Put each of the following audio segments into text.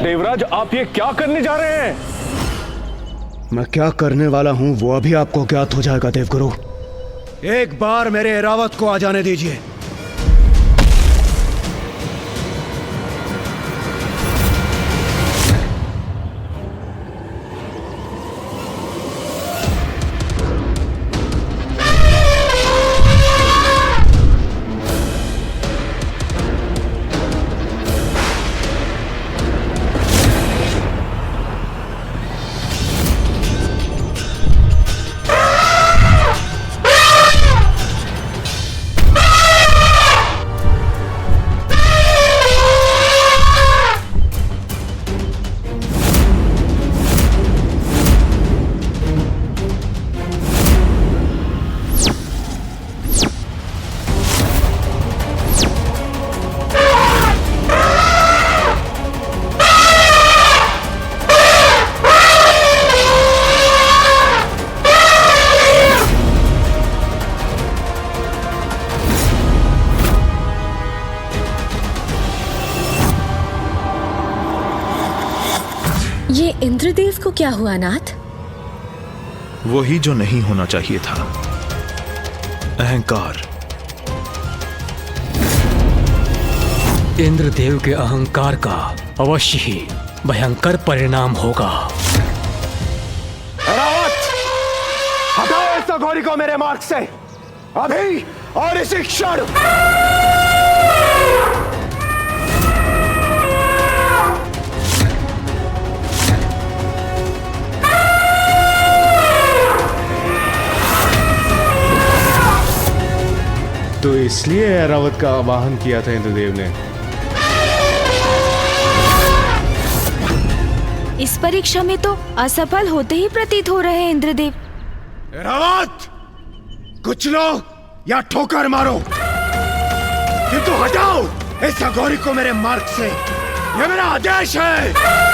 देवराज, आप ये क्या करने जा रहे हैं? मैं क्या करने वाला हूं वो अभी आपको ज्ञात हो जाएगा देवगुरु। एक बार मेरे एरावत को आ जाने दीजिए। ये इंद्रदेव को क्या हुआ नाथ? वही जो नहीं होना चाहिए था, अहंकार। इंद्रदेव के अहंकार का अवश्य ही भयंकर परिणाम होगा। रावत, हटाओ इस अघोरी को मेरे मार्ग से, अभी और इसी क्षण। तो इसलिए ऐरावत का आवाहन किया था इंद्रदेव ने। इस परीक्षा में तो असफल होते ही प्रतीत हो रहे हैं इंद्रदेव। ऐरावत, कुचलो या ठोकर मारो, किंतु हटाओ इस अघोरी को मेरे मार्ग से, यह मेरा आदेश है।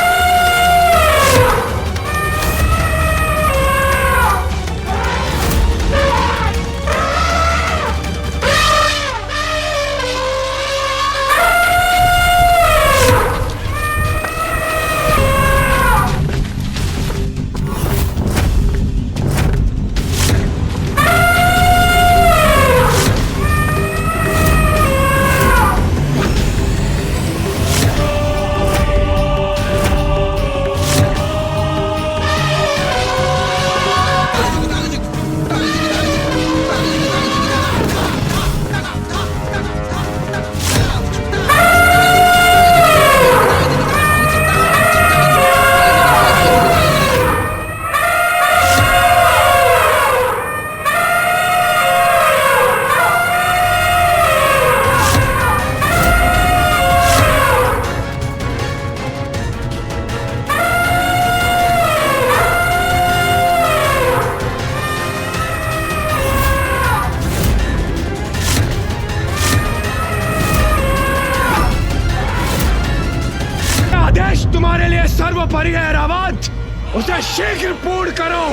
तुम्हारे लिए सर्वोपरि है ऐरावत, उसे शीघ्र पूर्ण करो।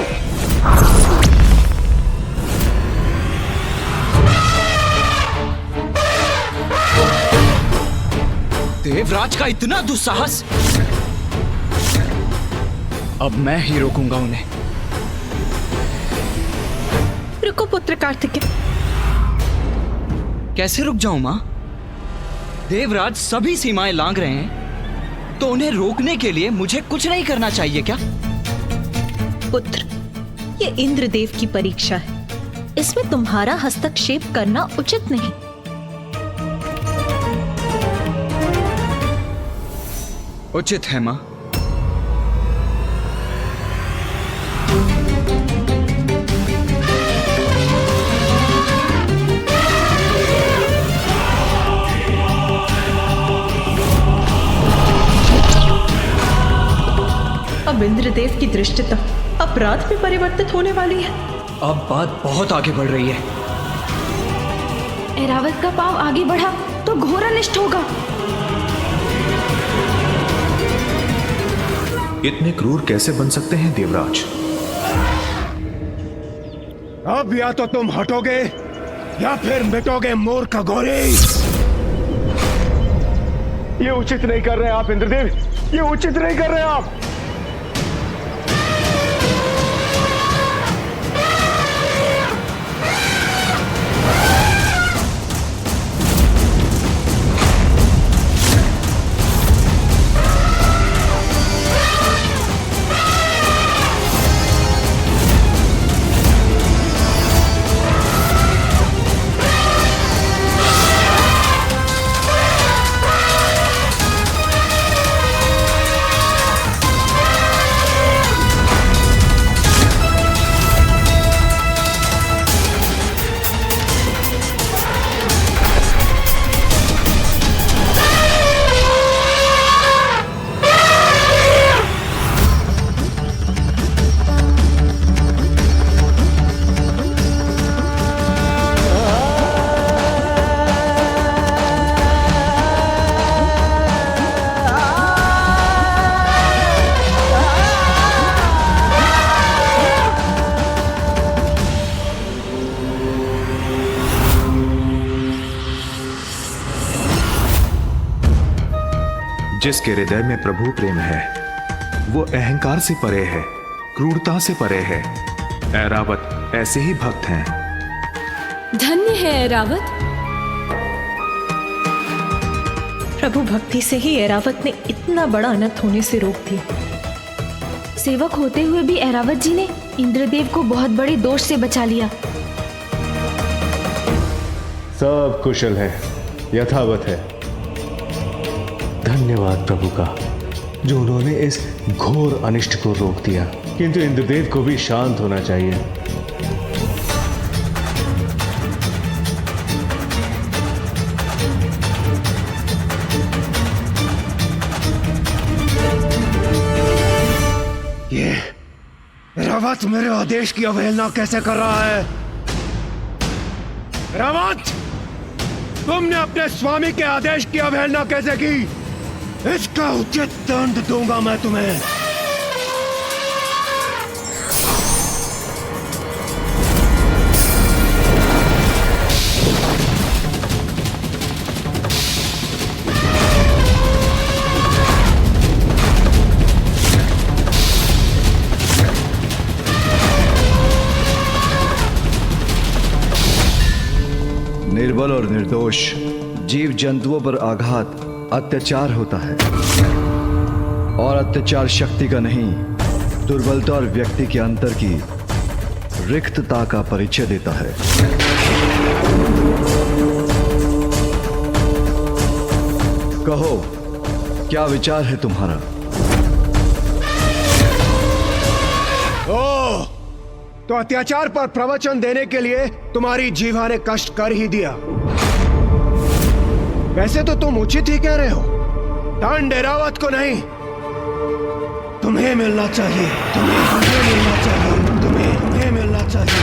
देवराज का इतना दुस्साहस! अब मैं ही रोकूंगा उन्हें। रुको पुत्र कार्तिकेय। कैसे रुक जाऊं मां? देवराज सभी सीमाएं लांघ रहे हैं, तो उन्हें रोकने के लिए मुझे कुछ नहीं करना चाहिए क्या? पुत्र, ये इंद्रदेव की परीक्षा है, इसमें तुम्हारा हस्तक्षेप करना उचित नहीं। उचित है मां। अब इंद्रदेव की दृष्टता अपराध में परिवर्तित होने वाली है। अब बात बहुत आगे बढ़ रही है। ऐरावत का पांव आगे बढ़ा तो घोर अनिष्ट होगा। इतने क्रूर कैसे बन सकते हैं देवराज? अब या तो तुम हटोगे या फिर मिटोगे मूर्ख अघोरी। ये उचित नहीं कर रहे आप इंद्रदेव, ये उचित नहीं कर रहे आप। जिसके हृदय में प्रभु प्रेम है वो अहंकार से परे है, क्रूरता से परे है। ऐरावत ऐसे ही भक्त हैं। धन्य है ऐरावत। प्रभु भक्ति से ही ऐरावत ने इतना बड़ा अनर्थ होने से रोक दिया। सेवक होते हुए भी ऐरावत जी ने इंद्रदेव को बहुत बड़े दोष से बचा लिया। सब कुशल है, यथावत है। धन्यवाद प्रभु का, जो उन्होंने इस घोर अनिष्ट को रोक दिया। किंतु इंद्रदेव को भी शांत होना चाहिए। ये रावत मेरे आदेश की अवहेलना कैसे कर रहा है? रावत, तुमने अपने स्वामी के आदेश की अवहेलना कैसे की? इसका उचित दंड दूंगा मैं तुम्हें। निर्बल और निर्दोष जीव जंतुओं पर आघात अत्याचार होता है, और अत्याचार शक्ति का नहीं, दुर्बलता और व्यक्ति के अंतर की रिक्तता का परिचय देता है। कहो, क्या विचार है तुम्हारा? ओह, तो अत्याचार पर प्रवचन देने के लिए तुम्हारी जीवा ने कष्ट कर ही दिया। वैसे तो तुम उचित ही कह रहे हो। दंड ऐरावत को नहीं, तुम्हें मिलना चाहिए। तुम्हें मिलना चाहिए। तुम्हें मिलना चाहिए।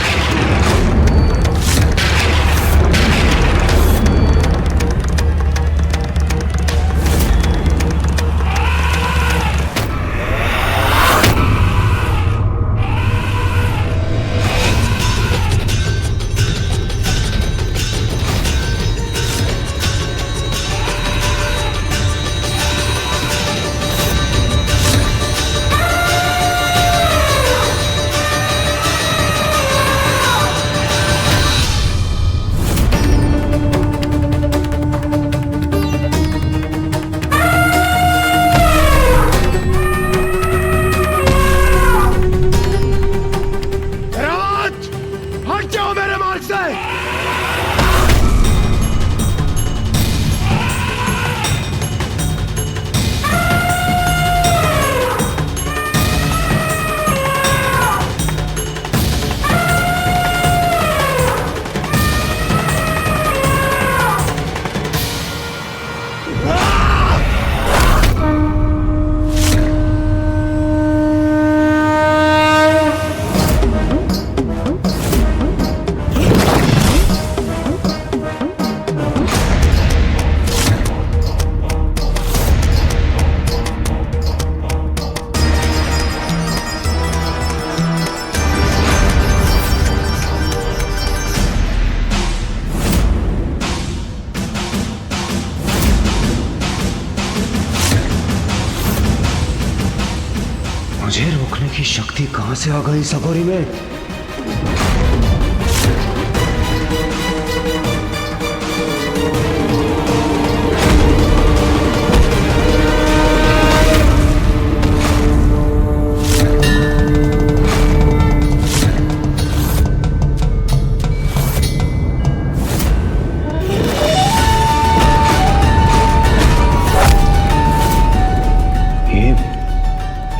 मुझे रोकने की शक्ति कहां से आ गई इस अघोरी में?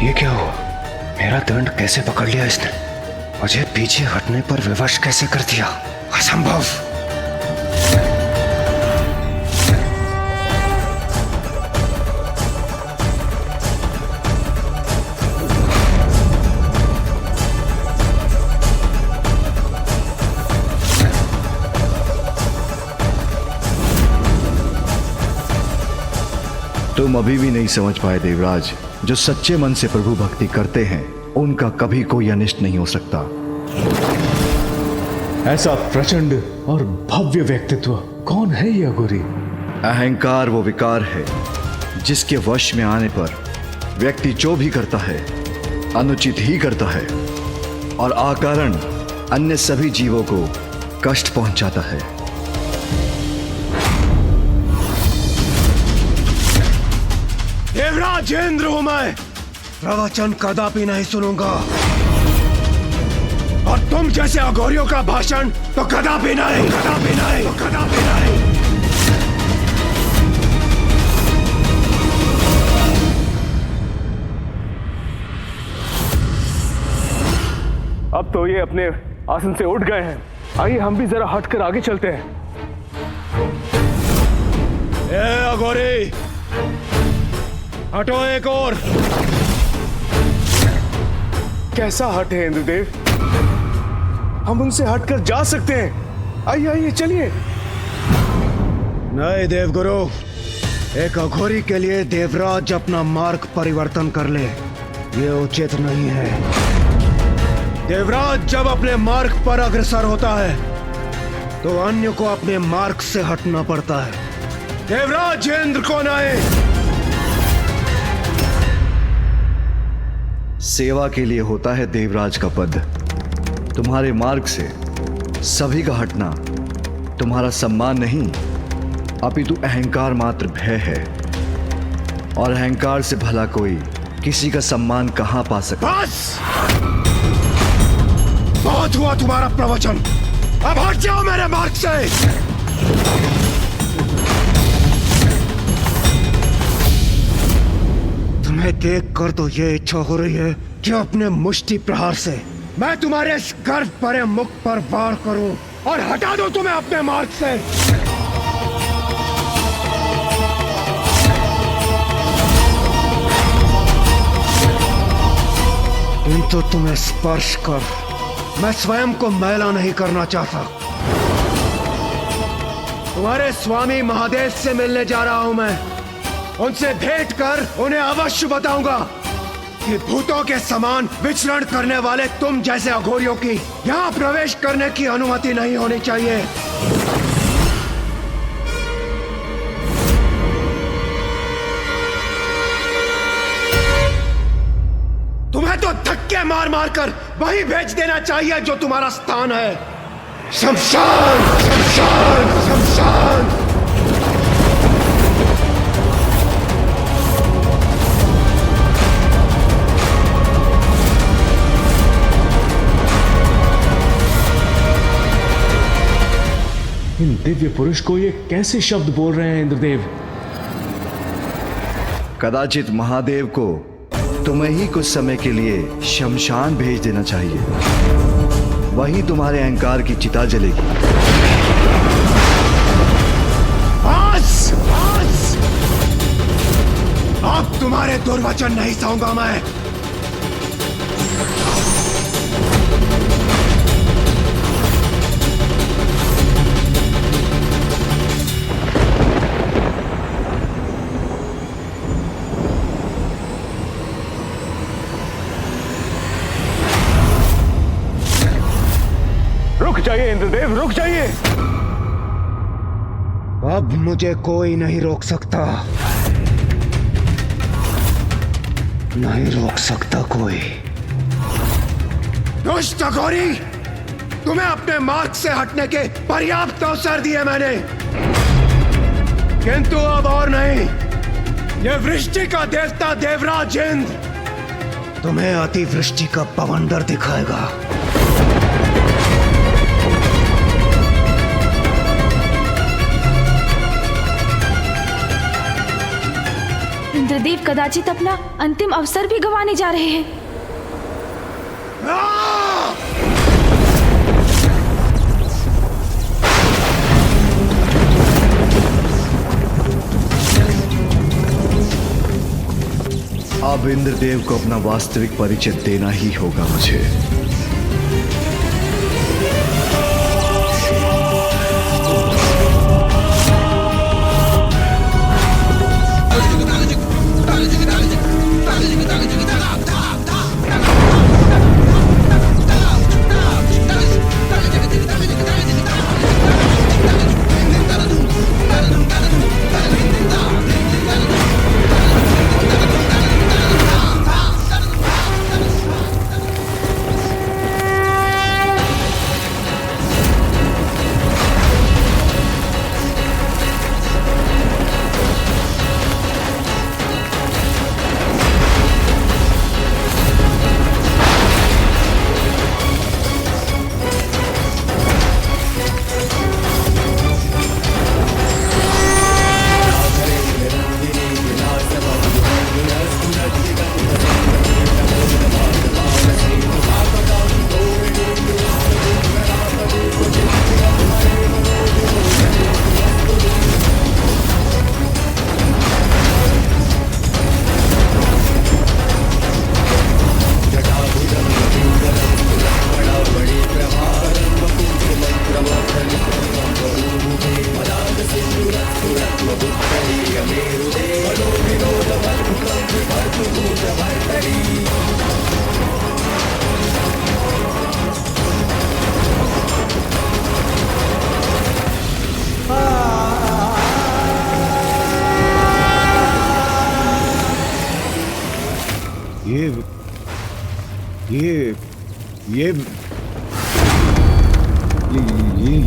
ये क्या हुआ? मेरा दंड कैसे पकड़ लिया इसने? मुझे पीछे हटने पर विवश कैसे कर दिया? असंभव। तुम अभी भी नहीं समझ पाए देवराज, जो सच्चे मन से प्रभु भक्ति करते हैं उनका कभी कोई अनिष्ट नहीं हो सकता। ऐसा प्रचंड और भव्य व्यक्तित्व कौन है ये अघोरी? अहंकार वो विकार है जिसके वश में आने पर व्यक्ति जो भी करता है अनुचित ही करता है और अकारण अन्य सभी जीवों को कष्ट पहुंचाता है। देवराजेंद्र हूं मैं, प्रवचन कदापि नहीं सुनूंगा और तुम जैसे अघोरियों का भाषण तो कदापि नहीं, कदापि नहीं, कदापि नहीं। अब तो ये अपने आसन से उठ गए हैं। आइए हम भी जरा हटकर आगे चलते हैं। ए अघोरी, हटो एक और। कैसा हट है इंद्रदेव? हम उनसे हटकर जा सकते हैं। आइए आइए चलिए। नहीं देवगुरु, एक अघोरी के लिए देवराज अपना मार्ग परिवर्तन कर ले, ये उचित नहीं है। देवराज जब अपने मार्ग पर अग्रसर होता है तो अन्य को अपने मार्ग से हटना पड़ता है। देवराजेंद्र कौन आए? सेवा के लिए होता है देवराज का पद। तुम्हारे मार्ग से सभी का हटना तुम्हारा सम्मान नहीं, अपितु अहंकार मात्र भय है और अहंकार से भला कोई किसी का सम्मान कहां पा सकता? बस, बहुत हुआ तुम्हारा प्रवचन, अब हट जाओ मेरे मार्ग से। तुम्हें देखकर तो ये इच्छा हो रही है कि अपने मुष्टि प्रहार से मैं तुम्हारे इस गर्व भरे मुख पर वार करूं और हटा दूं तुम्हें अपने मार्ग से। किंतु तुम्हें स्पर्श कर मैं स्वयं को मैला नहीं करना चाहता। तुम्हारे स्वामी महादेव से मिलने जा रहा हूं मैं। उनसे भेंट कर उन्हें अवश्य बताऊंगा कि भूतों के समान विचरण करने वाले तुम जैसे अघोरियों की यहां प्रवेश करने की अनुमति नहीं होनी चाहिए। तुम्हें तो धक्के मार मार कर वही भेज देना चाहिए जो तुम्हारा स्थान है, शमशान, शमशान, शमशान। इन दिव्य पुरुष को ये कैसे शब्द बोल रहे हैं इंद्रदेव? कदाचित महादेव को तुम्हें ही कुछ समय के लिए शमशान भेज देना चाहिए, वहीं तुम्हारे अहंकार की चिता जलेगी। बस, बस। अब तुम्हारे दुर्वचन नहीं सहूंगा मैं। रुक जाइए इंद्रदेव, रुक जाइए। अब मुझे कोई नहीं रोक सकता। नहीं रोक सकता कोई। दुष्ट अघोरी, तुम्हें अपने मार्ग से हटने के पर्याप्त अवसर दिए मैंने, किंतु अब और नहीं। ये वृष्टि का देवता देवराज इंद्र तुम्हें अतिवृष्टि का बवंडर दिखाएगा। इंद्रदेव कदाचित अपना अंतिम अवसर भी गंवाने जा रहे हैं। अब इंद्रदेव को अपना वास्तविक परिचय देना ही होगा मुझे।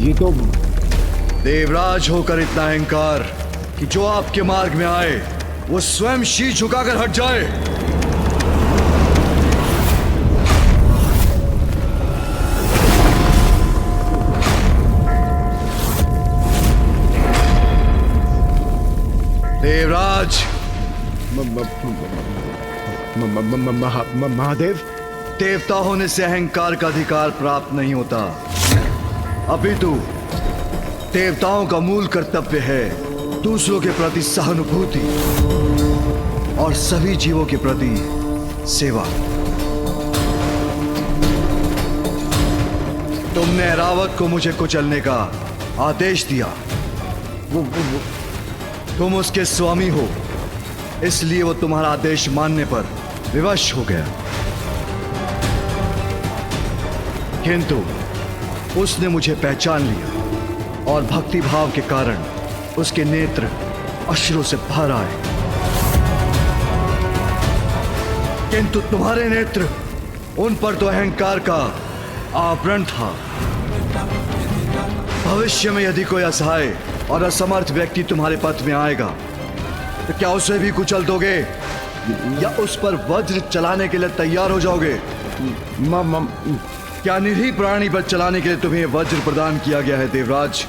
ये तो देवराज होकर इतना अहंकार कि जो आपके मार्ग में आए वो स्वयं शीश झुकाकर हट जाए। देवराज, महादेव, देवता होने से अहंकार का अधिकार प्राप्त नहीं होता, अपितु देवताओं का मूल कर्तव्य है दूसरों के प्रति सहानुभूति और सभी जीवों के प्रति सेवा। तुमने ऐरावत को मुझे कुचलने का आदेश दिया। तुम उसके स्वामी हो, इसलिए वो तुम्हारा आदेश मानने पर विवश हो गया, किंतु उसने मुझे पहचान लिया और भक्ति भाव के कारण उसके नेत्र अश्रु से भर आए, किंतु तुम्हारे नेत्र, उन पर तो अहंकार का आवरण था। भविष्य में यदि कोई असहाय और असमर्थ व्यक्ति तुम्हारे पथ में आएगा तो क्या उसे भी कुचल दोगे या उस पर वज्र चलाने के लिए तैयार हो जाओगे? क्या निरीह प्राणी पर चलाने के लिए तुम्हें वज्र प्रदान किया गया है देवराज?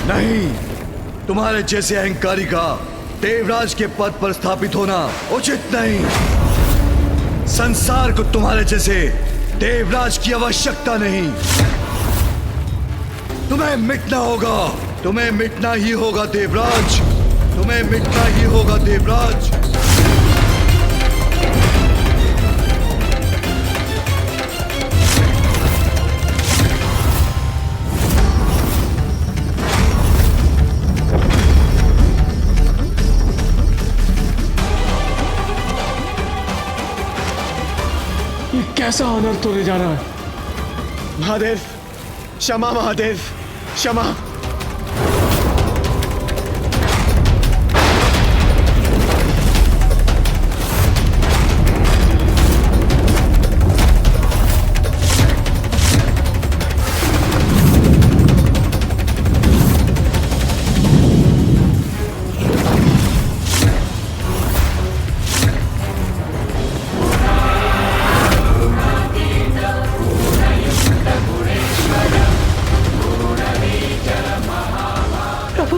नहीं, तुम्हारे जैसे अहंकारी का देवराज के पद पर स्थापित होना उचित नहीं। संसार को तुम्हारे जैसे देवराज की आवश्यकता नहीं। तुम्हें मिटना होगा, तुम्हें मिटना ही होगा देवराज, तुम्हें मिटना ही होगा देवराज। ये कैसा अनर्थ होने जा रहा है? महादेव, क्षमा महादेव, क्षमा।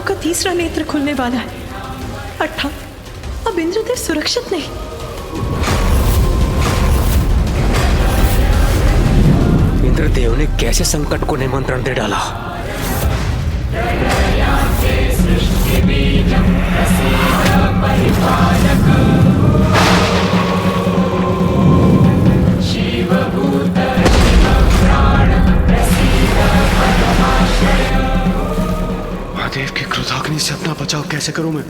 का तीसरा नेत्र खुलने वाला है, अर्थात अब इंद्रदेव सुरक्षित नहीं। इंद्रदेव ने कैसे संकट को निमंत्रण दे डाला? महादेव की क्रोधाग्नि से अपना बचाव कैसे करूं मैं?